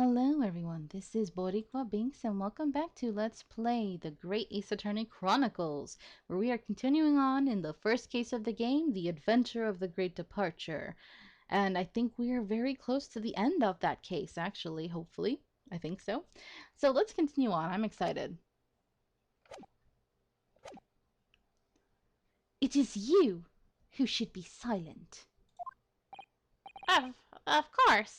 Hello everyone, this is Boricua Binks and welcome back to Let's Play the Great Ace Attorney Chronicles, where we are continuing on in the first case of the game, The Adventure of the Great Departure. And I think we are very close to the end of that case, actually, hopefully. I think so. So let's continue on, I'm excited. It is you who should be silent. Of course.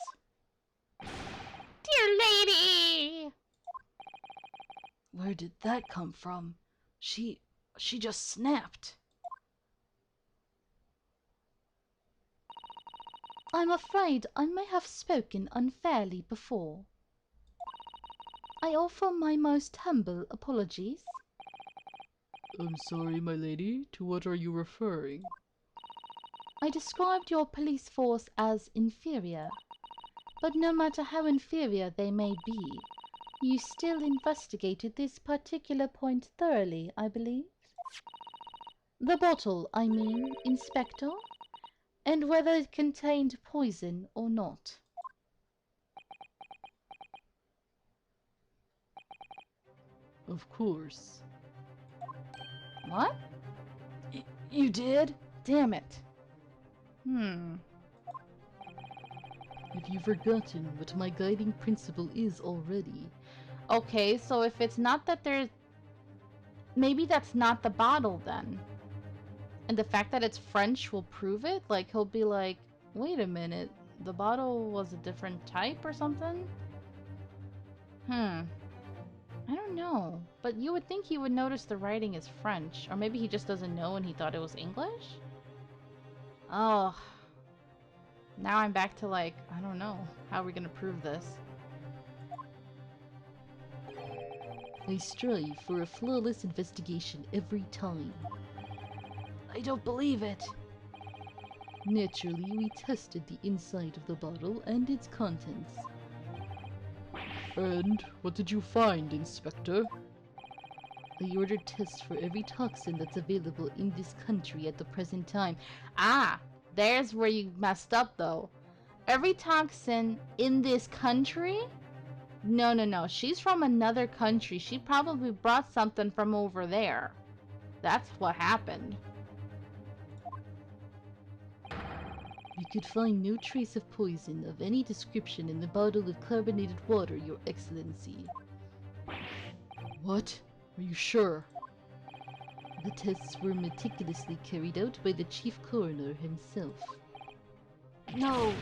Dear lady! Where did that come from? She just snapped. I'm afraid I may have spoken unfairly before. I offer my most humble apologies. I'm sorry, my lady. To what are you referring? I described your police force as inferior. But no matter how inferior they may be, you still investigated this particular point thoroughly, I believe? The bottle, I mean, Inspector? And whether it contained poison or not. Of course. What? You did? Damn it. Have you forgotten what my guiding principle is already? Okay, so if it's not that there's... Maybe that's not the bottle then. And the fact that it's French will prove it? Like, he'll be like, wait a minute, the bottle was a different type or something? I don't know. But you would think he would notice the writing is French. Or maybe he just doesn't know and he thought it was English? Oh. Now I'm back to like, I don't know. How are we gonna prove this? I strive for a flawless investigation every time. I don't believe it. Naturally, we tested the inside of the bottle and its contents. And what did you find, Inspector? I ordered tests for every toxin that's available in this country at the present time. Ah, there's where you messed up though. Every toxin in this country? No. She's from another country. She probably brought something from over there. That's what happened. We could find no trace of poison of any description in the bottle of carbonated water, Your Excellency. What? Are you sure? The tests were meticulously carried out by the chief coroner himself. No.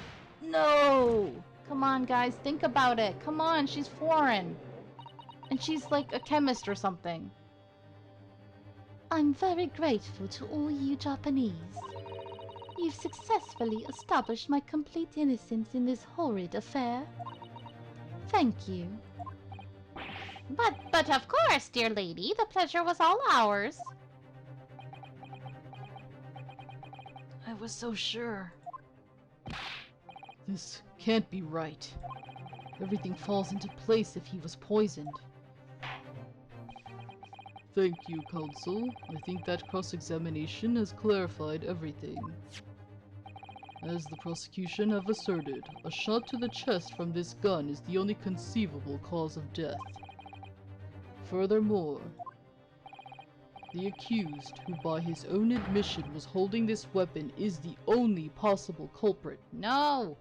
Come on, guys. Think about it. Come on. She's foreign. And she's like a chemist or something. I'm very grateful to all you Japanese. You've successfully established my complete innocence in this horrid affair. Thank you. But of course, dear lady, the pleasure was all ours. I was so sure. This can't be right. Everything falls into place if he was poisoned. Thank you, Counsel. I think that cross-examination has clarified everything. As the prosecution have asserted, a shot to the chest from this gun is the only conceivable cause of death. Furthermore, the accused, who by his own admission was holding this weapon, is the only possible culprit. No!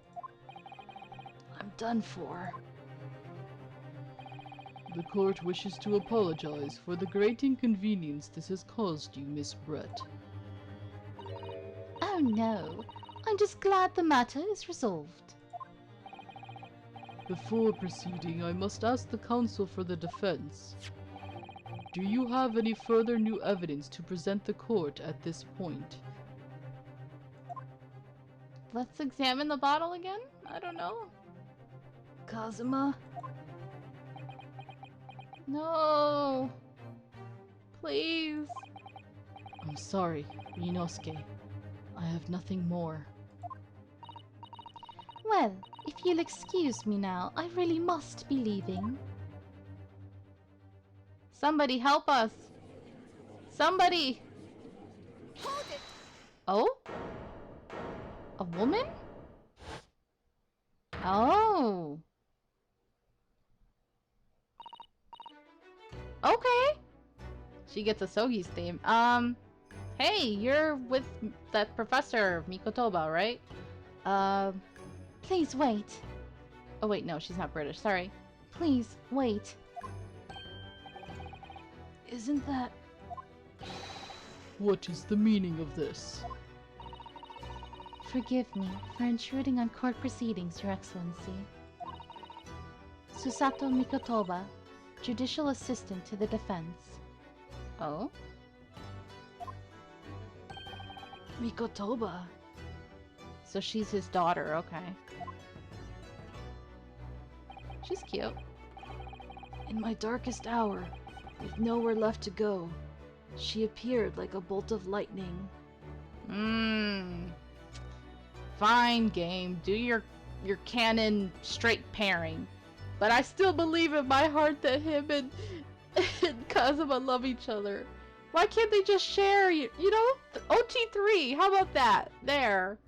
I'm done for. The court wishes to apologize for the great inconvenience this has caused you, Miss Brett. Oh no. I'm just glad the matter is resolved. Before proceeding, I must ask the counsel for the defense. Do you have any further new evidence to present the court at this point? Let's examine the bottle again? I don't know. Kazuma? No! Please! I'm sorry, Inosuke. I have nothing more. Well, if you'll excuse me now, I really must be leaving. Somebody help us! Somebody! Hold it! Oh? A woman? Oh! Okay. She gets a Sogi's theme. Hey, you're with that professor, Mikotoba, right? Please wait. Oh wait, no, she's not British, sorry. Please wait. Isn't that... What is the meaning of this? Forgive me for intruding on court proceedings, Your Excellency. Susato Mikotoba, Judicial Assistant to the Defense. Oh? Mikotoba. So she's his daughter, okay. She's cute. In my darkest hour, with nowhere left to go, she appeared like a bolt of lightning. Fine, game. Do your canon straight pairing. But I still believe in my heart that him and Kazuma love each other. Why can't they just share, you know? OT3, how about that? There.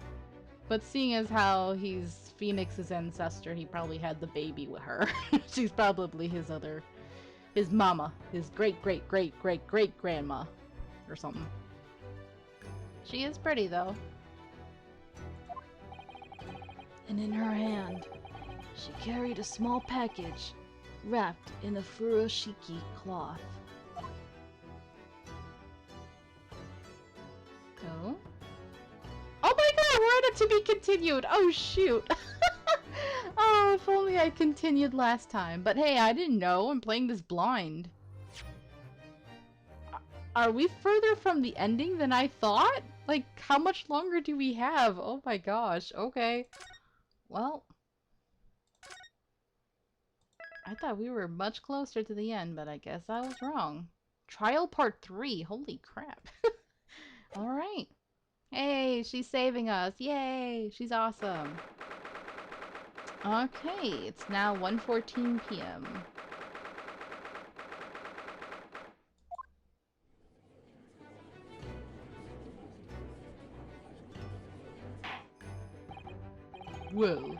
But seeing as how he's Phoenix's ancestor, he probably had the baby with her. She's probably his mama. His great-great-great-great-great-grandma. Or something. She is pretty, though. And in her hand, she carried a small package wrapped in a furoshiki cloth. Oh? Oh my god, we're at a to be continued! Oh shoot! Oh, if only I continued last time. But hey, I didn't know. I'm playing this blind. Are we further from the ending than I thought? Like, how much longer do we have? Oh my gosh, okay. Well... I thought we were much closer to the end, but I guess I was wrong. Trial Part 3, holy crap. Alright. Hey, she's saving us. Yay, she's awesome. Okay, it's now 1:14 p.m. Well,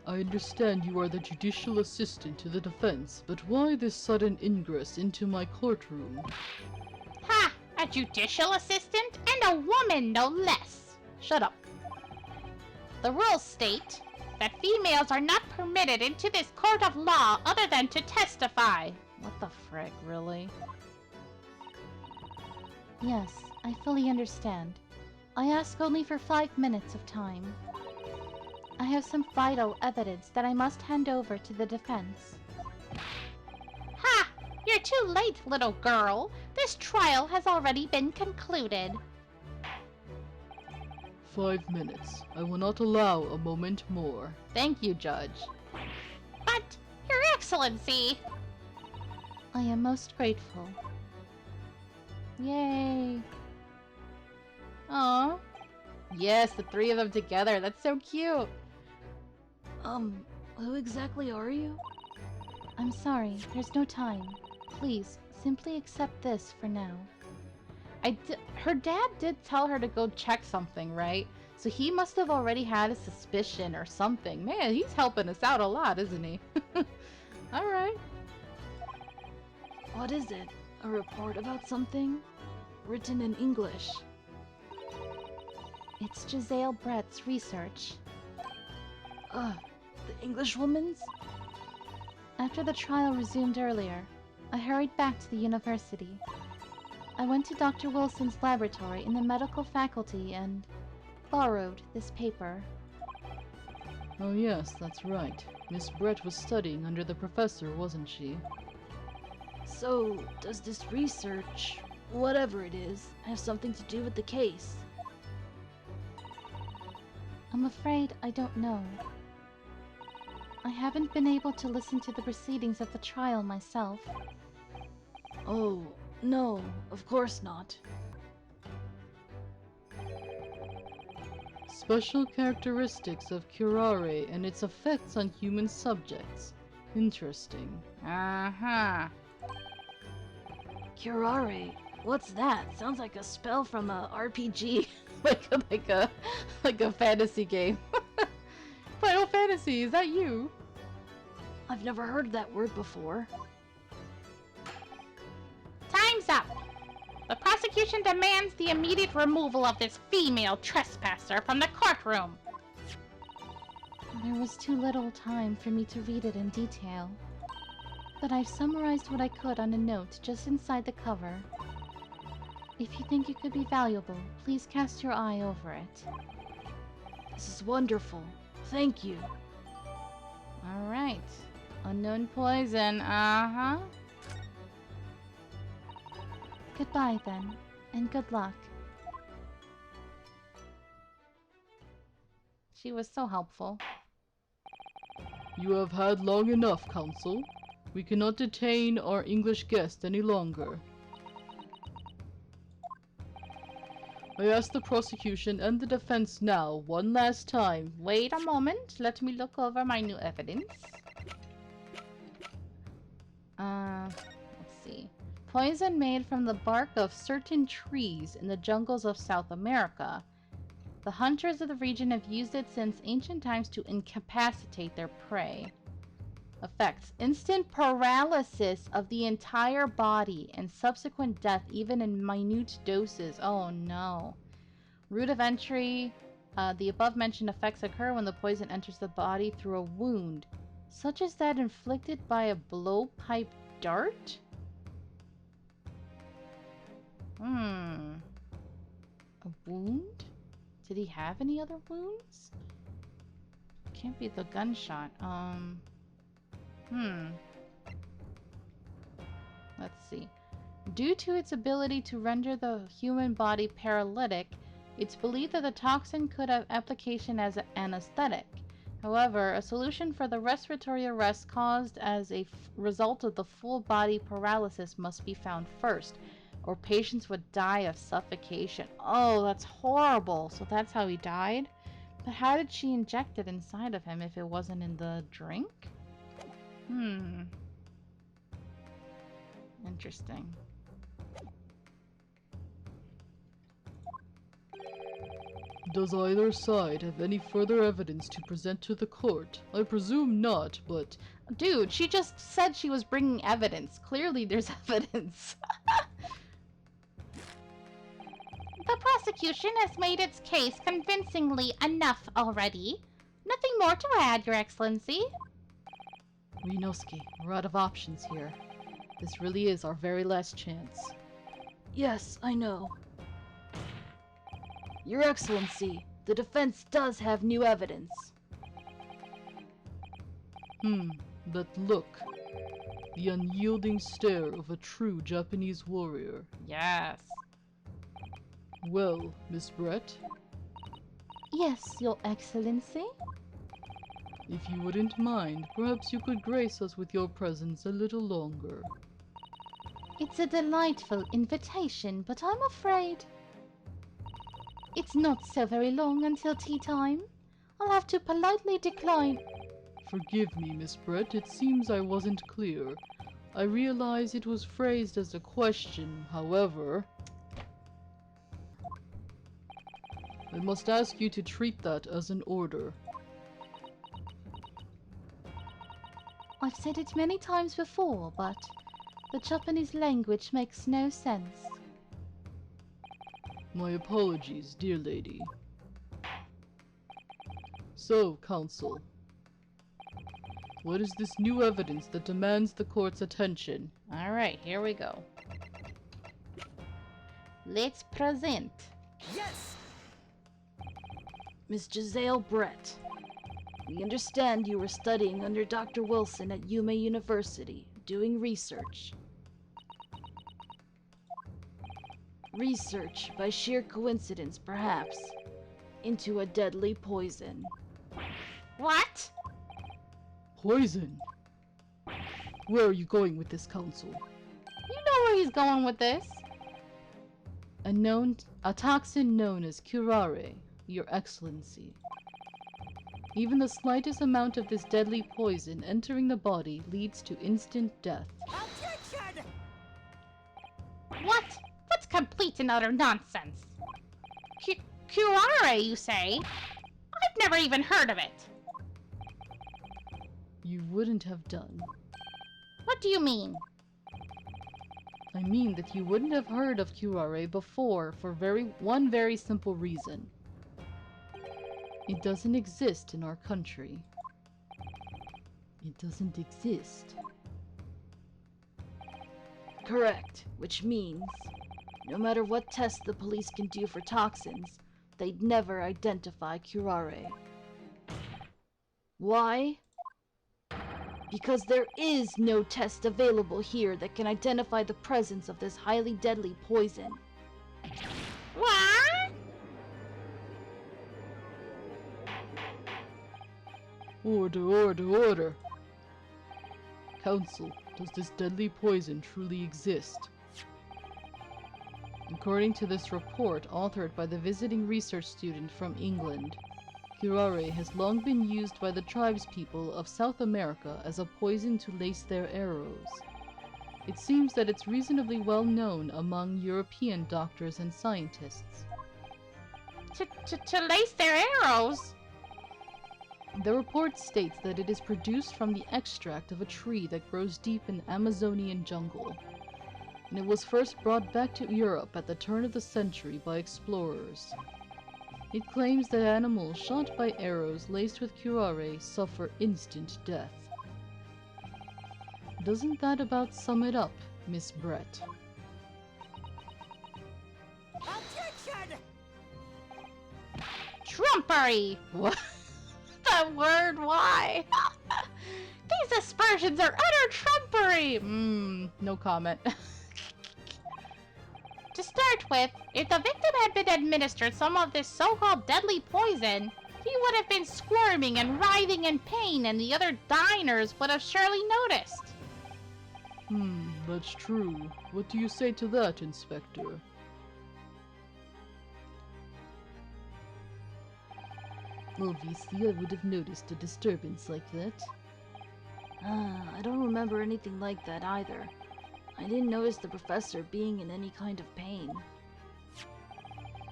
I understand you are the judicial assistant to the defense, but why this sudden ingress into my courtroom? Ha! A judicial assistant and a woman, no less. Shut up. The rules state that females are not permitted into this court of law other than to testify. What the frick, really? Yes, I fully understand. I ask only for 5 minutes of time. I have some vital evidence that I must hand over to the defense. Ha! You're too late, little girl. This trial has already been concluded. 5 minutes. I will not allow a moment more. Thank you, Judge. But, Your Excellency... I am most grateful. Yay. Aw. Yes, the three of them together. That's so cute. Who exactly are you? I'm sorry, there's no time. Please, simply accept this for now. Her dad did tell her to go check something, right? So he must have already had a suspicion or something. Man, he's helping us out a lot, isn't he? Alright. What is it? A report about something? Written in English. It's Giselle Brett's research. The Englishwoman's? After the trial resumed earlier, I hurried back to the university. I went to Dr. Wilson's laboratory in the medical faculty and borrowed this paper. Oh yes, that's right. Miss Brett was studying under the professor, wasn't she? So, does this research, whatever it is, have something to do with the case? I'm afraid I don't know. I haven't been able to listen to the proceedings of the trial myself. Oh, no, of course not. Special characteristics of curare and its effects on human subjects. Interesting. Uh-huh. Curare? What's that? Sounds like a spell from a RPG. like a fantasy game. Final Fantasy, is that you? I've never heard that word before. Time's up! The prosecution demands the immediate removal of this female trespasser from the courtroom! There was too little time for me to read it in detail, but I've summarized what I could on a note just inside the cover. If you think it could be valuable, please cast your eye over it. This is wonderful. Thank you. Alright. Unknown poison, uh-huh. Goodbye, then, and good luck. She was so helpful. You have had long enough, Counsel. We cannot detain our English guest any longer. I ask the prosecution and the defense now, one last time. Wait a moment. Let me look over my new evidence. Let's see. Poison made from the bark of certain trees in the jungles of South America. The hunters of the region have used it since ancient times to incapacitate their prey. Effects: instant paralysis of the entire body and subsequent death even in minute doses. Oh no. Route of entry: the above-mentioned effects occur when the poison enters the body through a wound, such as that inflicted by a blowpipe dart? A wound? Did he have any other wounds? Can't be the gunshot. Let's see. Due to its ability to render the human body paralytic, it's believed that the toxin could have application as an anesthetic. However, a solution for the respiratory arrest caused as a result of the full body paralysis must be found first, or patients would die of suffocation. Oh, that's horrible. So that's how he died? But how did she inject it inside of him if it wasn't in the drink? Interesting. Does either side have any further evidence to present to the court? I presume not, but... Dude, she just said she was bringing evidence. Clearly there's evidence. The prosecution has made its case convincingly enough already. Nothing more to add, Your Excellency. Ryunosuke, we're out of options here. This really is our very last chance. Yes, I know. Your Excellency, the defense does have new evidence. But look. The unyielding stare of a true Japanese warrior. Yes. Well, Miss Brett, Yes, Your Excellency? if you wouldn't mind, perhaps you could grace us with your presence a little longer. It's a delightful invitation, but I'm afraid it's not so very long until tea time. I'll have to politely decline. Forgive me, Miss Brett, it seems I wasn't clear. I realize it was phrased as a question, however... I must ask you to treat that as an order. I've said it many times before, but the Japanese language makes no sense. My apologies, dear lady. So, counsel, what is this new evidence that demands the court's attention? Alright, here we go. Let's present. Yes! Miss Giselle Brett, we understand you were studying under Dr. Wilson at Yume University, doing research. Research, by sheer coincidence perhaps, into a deadly poison. What? Poison? Where are you going with this, counsel? You know where he's going with this. A toxin known as curare, Your Excellency. Even the slightest amount of this deadly poison entering the body leads to instant death. Objection! What? That's complete and utter nonsense. Curare, you say? I've never even heard of it. You wouldn't have done. What do you mean? I mean that you wouldn't have heard of curare before for one very simple reason. It doesn't exist in our country. It doesn't exist. Correct, which means no matter what tests the police can do for toxins, they'd never identify curare. Why? Because there is no test available here that can identify the presence of this highly deadly poison. What? Order. Council, does this deadly poison truly exist? According to this report, authored by the visiting research student from England, curare has long been used by the tribespeople of South America as a poison to lace their arrows. It seems that it's reasonably well known among European doctors and scientists. To lace their arrows? The report states that it is produced from the extract of a tree that grows deep in Amazonian jungle, and it was first brought back to Europe at the turn of the century by explorers. It claims that animals shot by arrows laced with curare suffer instant death. Doesn't that about sum it up, Miss Brett? Objection! Trumpery! What? The word, why? These aspersions are utter trumpery! No comment. To start with, if the victim had been administered some of this so-called deadly poison, he would have been squirming and writhing in pain, and the other diners would have surely noticed. That's true. What do you say to that, Inspector? Obviously, I would have noticed a disturbance like that. I don't remember anything like that either. I didn't notice the professor being in any kind of pain.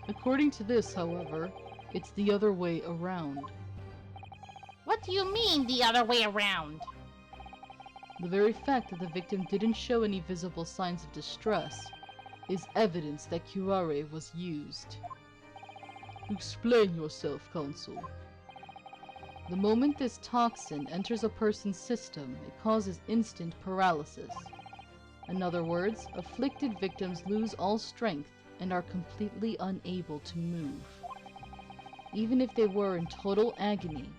According to this, however, it's the other way around. What do you mean, the other way around? The very fact that the victim didn't show any visible signs of distress is evidence that curare was used. Explain yourself, Counsel. The moment this toxin enters a person's system, it causes instant paralysis. In other words, afflicted victims lose all strength and are completely unable to move. Even if they were in total agony,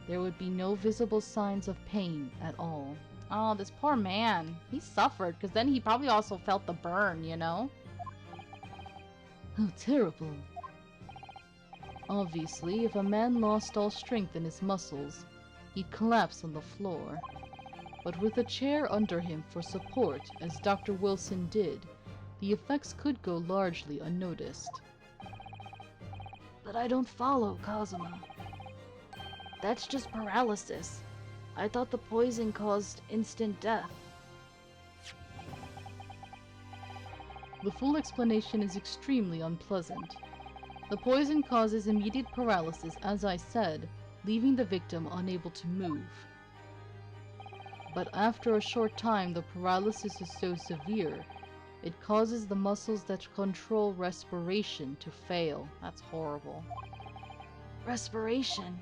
there would be no visible signs of pain at all. Oh, this poor man. He suffered, because then he probably also felt the burn, you know? How terrible. Obviously, if a man lost all strength in his muscles, he'd collapse on the floor. But with a chair under him for support, as Dr. Wilson did, the effects could go largely unnoticed. But I don't follow, Kazuma. That's just paralysis. I thought the poison caused instant death. The full explanation is extremely unpleasant. The poison causes immediate paralysis, as I said, leaving the victim unable to move. But after a short time, the paralysis is so severe, it causes the muscles that control respiration to fail. That's horrible. Respiration?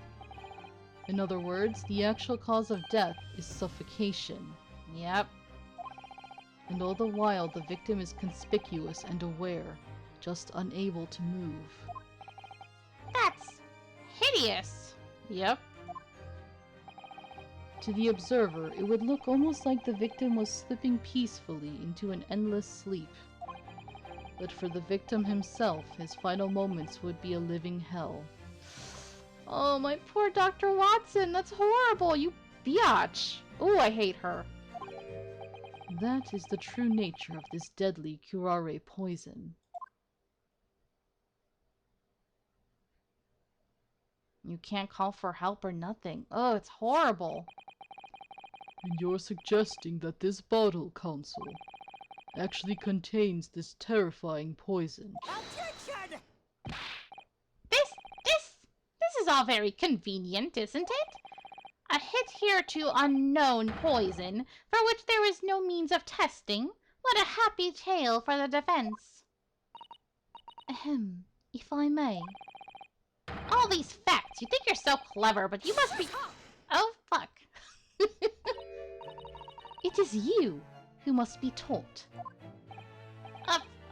In other words, the actual cause of death is suffocation. Yep. And all the while, the victim is conspicuous and aware, just unable to move. That's hideous. Yep. To the observer, it would look almost like the victim was slipping peacefully into an endless sleep. But for the victim himself, his final moments would be a living hell. Oh, my poor Dr. Watson. That's horrible. You biatch. Oh, I hate her. That is the true nature of this deadly curare poison. You can't call for help or nothing. Oh, it's horrible. And you're suggesting that this bottle, Counsel, actually contains this terrifying poison. Objection! This is all very convenient, isn't it? A hitherto unknown poison, for which there is no means of testing, What a happy tale for the defense. Ahem, if I may. All these facts! You think you're so clever, but you must be... Oh, fuck. It is you who must be taught.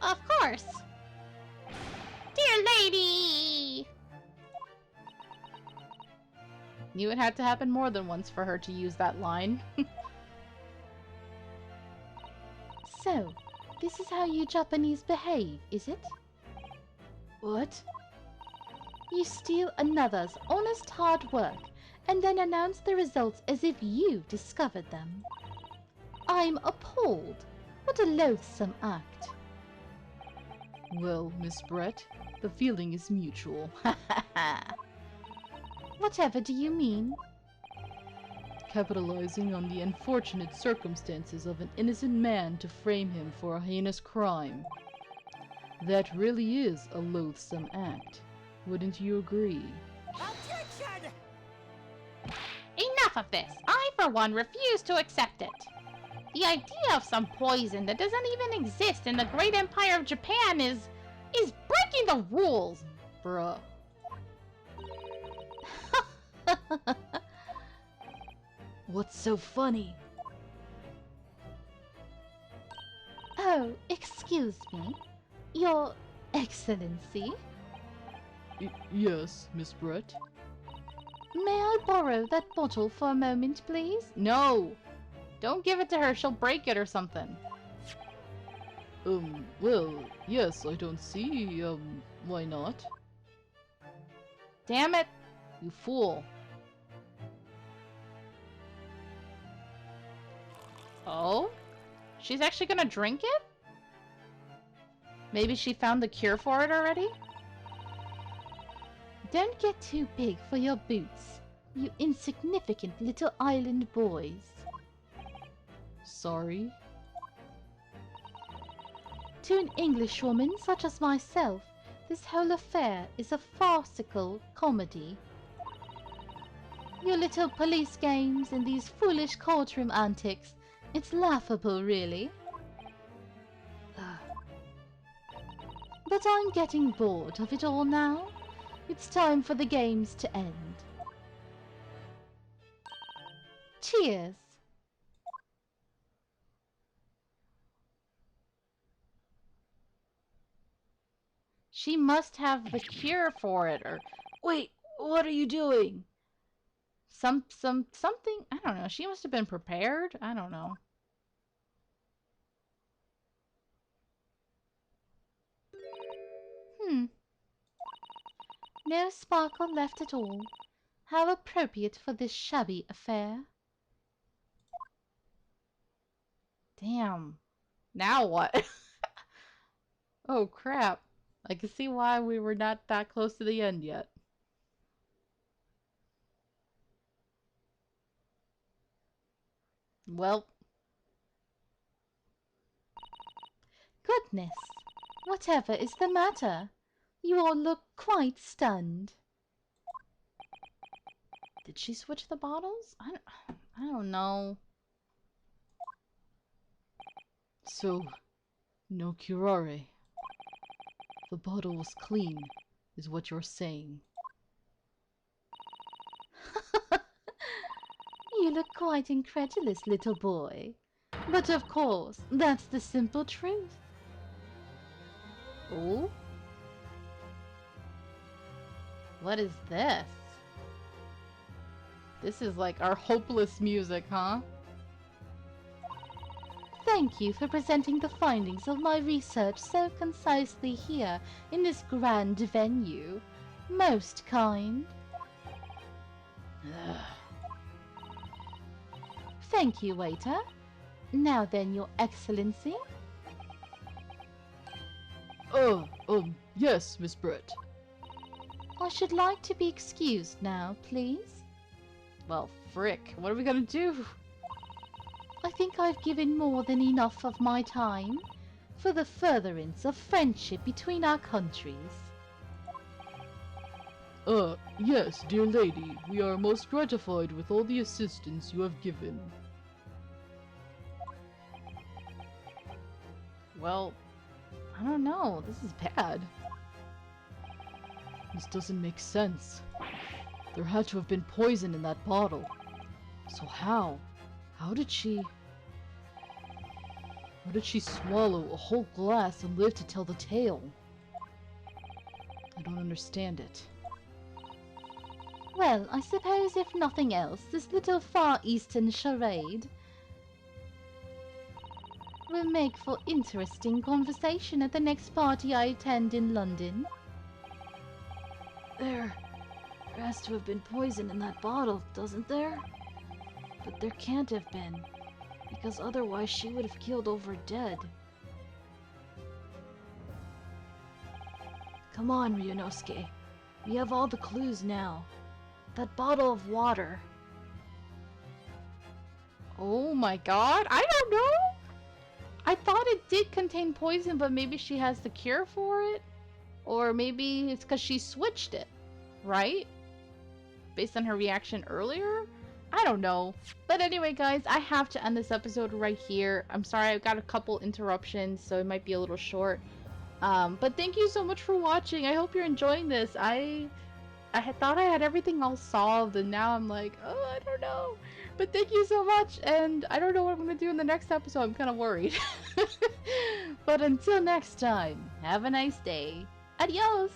Of course. Dear lady! Knew it had to happen more than once for her to use that line. So, this is how you Japanese behave, is it? What? You steal another's honest hard work and then announce the results as if you discovered them. I'm appalled. What a loathsome act. Well, Miss Brett, the feeling is mutual. Whatever do you mean? Capitalizing on the unfortunate circumstances of an innocent man to frame him for a heinous crime. That really is a loathsome act. Wouldn't you agree? Objection! Enough of this! I, for one, refuse to accept it. The idea of some poison that doesn't even exist in the great empire of Japan is breaking the rules, bruh. What's so funny? Oh, excuse me. Your Excellency? Yes, Miss Brett. May I borrow that bottle for a moment, please? No! Don't give it to her, she'll break it or something. Well, yes, I don't see, why not? Damn it! You fool. Oh? She's actually gonna drink it? Maybe she found the cure for it already? Don't get too big for your boots, you insignificant little island boys. Sorry? To an Englishwoman such as myself, this whole affair is a farcical comedy. Your little police games and these foolish courtroom antics, it's laughable, really. But I'm getting bored of it all now. It's time for the games to end. Cheers! She must have the cure for it, or... Wait, what are you doing? Something, I don't know. She must have been prepared? I don't know. No sparkle left at all. How appropriate for this shabby affair. Damn. Now what? Oh, crap. I can see why we were not that close to the end yet. Well, Goodness! Whatever is the matter? You all look quite stunned. did she switch the bottles? I don't know. So, no curare. The bottle was clean, is what you're saying. You look quite incredulous, little boy. But of course, that's the simple truth. Oh? What is this? This is like our hopeless music, huh? Thank you for presenting the findings of my research so concisely here in this grand venue. Most kind. Thank you, waiter. Now then, Your Excellency. Yes, Miss Brett. I should like to be excused now, please. Well, frick. What are we gonna do? I think I've given more than enough of my time for the furtherance of friendship between our countries. Yes, dear lady. We are most gratified with all the assistance you have given. Well, I don't know. This is bad. This doesn't make sense. There had to have been poison in that bottle. So how? How did she swallow a whole glass and live to tell the tale? I don't understand it. Well, I suppose if nothing else, this little Far Eastern charade will make for interesting conversation at the next party I attend in London. There has to have been poison in that bottle, doesn't there? But there can't have been, because otherwise she would have keeled over dead. Come on, Ryunosuke. We have all the clues now. That bottle of water. Oh my god, I don't know! I thought it did contain poison, but maybe she has the cure for it? Or maybe it's because she switched it, right? Based on her reaction earlier? I don't know. But anyway, guys, I have to end this episode right here. I'm sorry, I've got a couple interruptions, so it might be a little short. But thank you so much for watching. I hope you're enjoying this. I had thought I had everything all solved, and now I'm like, oh, I don't know. But thank you so much, and I don't know what I'm going to do in the next episode. I'm kind of worried. But until next time, have a nice day. Adios!